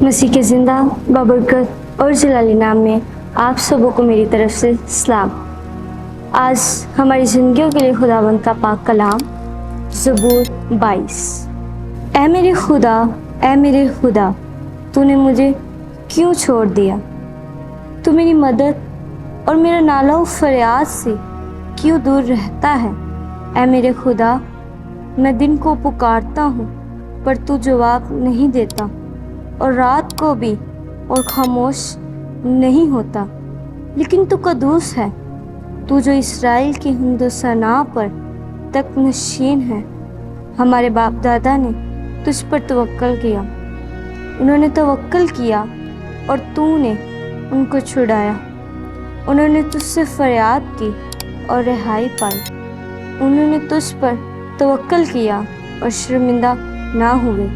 मसीह के ज़िंदा बाबरकत और जलाली नाम में आप सबों को मेरी तरफ से सलाम। आज हमारी ज़िंदगियों के लिए खुदावंद का पाक कलाम ज़बूर 22। ऐ मेरे खुदा, तूने मुझे क्यों छोड़ दिया? तू मेरी मदद और मेरा नाला फरियाद से क्यों दूर रहता है? ऐ मेरे खुदा, मैं दिन को पुकारता हूँ पर तू जवाब नहीं देता, और रात को भी और खामोश नहीं होता। लेकिन तू कदूस है, तू जो इसराइल की हिंदो सना पर तक नशीन है। हमारे बाप दादा ने तुझ पर तवक्कल किया, उन्होंने तवक्कल किया और तूने उनको छुड़ाया। उन्होंने तुझसे फरियाद की और रिहाई पाई। उन्होंने तुझ पर तवक्कल किया और शर्मिंदा ना हुए।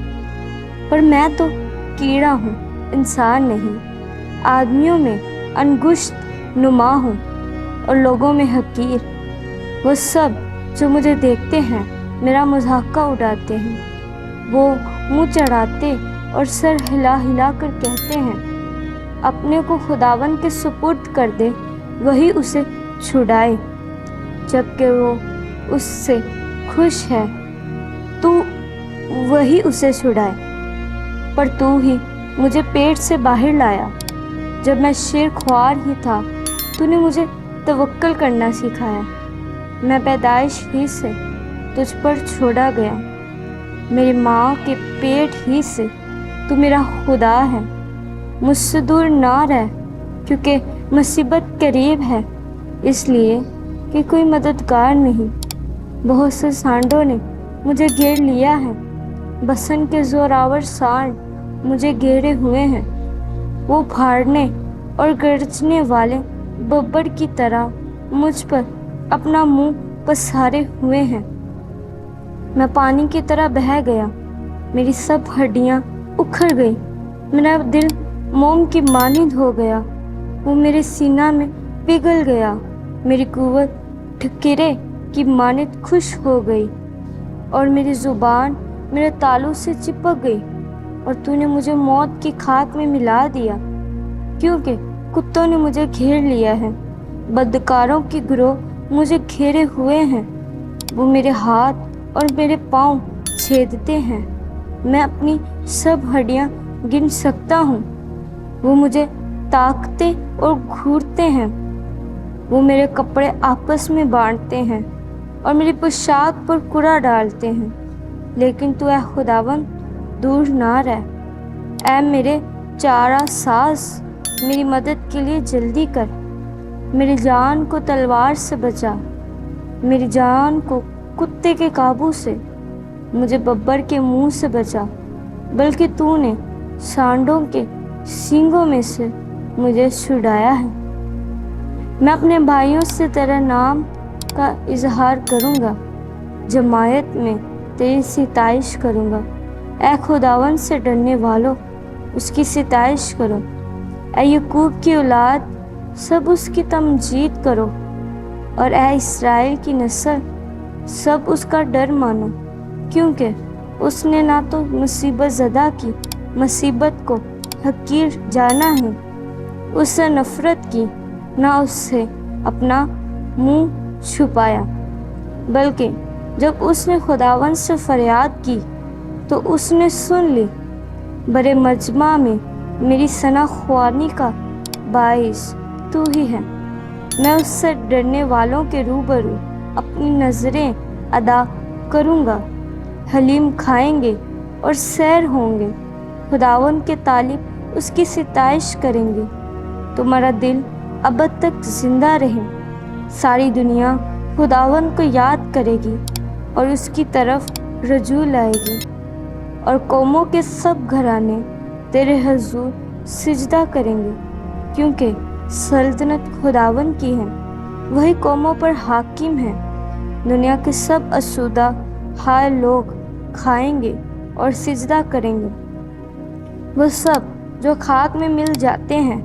पर मैं तो कीड़ा हूँ, इंसान नहीं, आदमियों में अंगुश्त नुमा हूँ और लोगों में हकीर। वो सब जो मुझे देखते हैं मेरा मजाका उड़ाते हैं। वो मुँह चढ़ाते और सर हिला हिला कर कहते हैं, अपने को खुदावन के सुपुर्द कर दे, वही उसे छुड़ाए। जबकि वो उससे खुश है, तू वही उसे छुड़ाए। पर तू ही मुझे पेट से बाहर लाया। जब मैं शेर ख्वार ही था, तूने मुझे तवक्कल करना सिखाया। मैं पैदाइश ही से तुझ पर छोड़ा गया, मेरी माँ के पेट ही से तू मेरा खुदा है। मुझसे दूर ना रह, क्योंकि मुसीबत करीब है, इसलिए कि कोई मददगार नहीं। बहुत से सांडों ने मुझे घेर लिया है, बसन के जोरावर सांड मुझे घेरे हुए हैं। वो फाड़ने और गरजने वाले बब्बर की तरह मुझ पर अपना मुंह पसारे हुए हैं। मैं पानी की तरह बह गया, मेरी सब हड्डियां उखड़ गई। मेरा दिल मोम की मानिंद हो गया, वो मेरे सीना में पिघल गया। मेरी कुव्वत ठकिरे की मानिंद खुश हो गई और मेरी जुबान मेरे तालू से चिपक गई। और तूने मुझे मौत की खाक में मिला दिया, क्योंकि कुत्तों ने मुझे घेर लिया है। बदकारों की गिरोह मुझे घेरे हुए हैं। वो मेरे हाथ और मेरे पाँव छेदते हैं। मैं अपनी सब हड्डियां गिन सकता हूँ। वो मुझे ताकते और घूरते हैं। वो मेरे कपड़े आपस में बांटते हैं और मेरी पोशाक पर कूड़ा डालते हैं। लेकिन तू ऐ खुदावन दूर ना रह। ऐ मेरे चारा सास, मेरी मदद के लिए जल्दी कर। मेरी जान को तलवार से बचा, मेरी जान को कुत्ते के काबू से। मुझे बब्बर के मुंह से बचा, बल्कि तूने सांडों के सींगों में से मुझे छुड़ाया है। मैं अपने भाइयों से तेरे नाम का इजहार करूँगा, जमायत में तेरी सिताइश करूँगा। ऐ खुदावन से डरने वालों, उसकी सिताइश करो। ऐ यकूब की औलाद, सब उसकी तमजीद करो। और ऐ इसराइल की नस्ल, सब उसका डर मानो, क्योंकि उसने ना तो मुसीबत ज़दा की मुसीबत को हकीर जाना है, उससे नफ़रत की, ना उससे अपना मुंह छुपाया। बल्कि जब उसने खुदावन से फरियाद की तो उसने सुन ली। बड़े मजमा में मेरी सना ख्वानी का बाइस तू ही है। मैं उससे डरने वालों के रूबरू अपनी नज़रें अदा करूँगा। हलीम खाएंगे और सैर होंगे, खुदावन के तालिब उसकी सिताइश करेंगे। तुम्हारा दिल अबद तक जिंदा रहे। सारी दुनिया खुदावन को याद करेगी और उसकी तरफ रजू लाएगी। और कौमों के सब घराने तेरे हुजूर सिजदा करेंगे, क्योंकि सल्तनत खुदावन की है, वही कौमों पर हाकिम है। दुनिया के सब असूदा हाय लोग खाएंगे और सिजदा करेंगे। वो सब जो खाक में मिल जाते हैं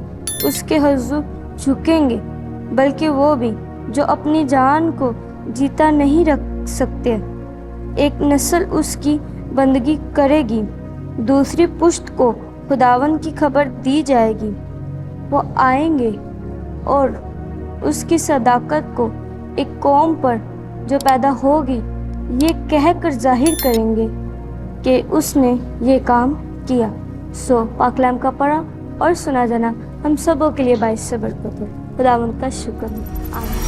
उसके हुजूर झुकेंगे, बल्कि वो भी जो अपनी जान को जीता नहीं रख सकते। एक नस्ल उसकी बंदगी करेगी, दूसरी पुश्त को خداوند کی خبر دی جائے گی، وہ آئیں گے اور اس کی صداقت کو ایک قوم پر جو پیدا ہوگی یہ کہہ کر ظاہر کریں گے کہ اس نے یہ کام کیا۔ سو پاک کلام کا پڑھا اور سنا جانا ہم سبوں کے لیے باعث برکت ہو۔ خداوند کا شکر ہے، آمین۔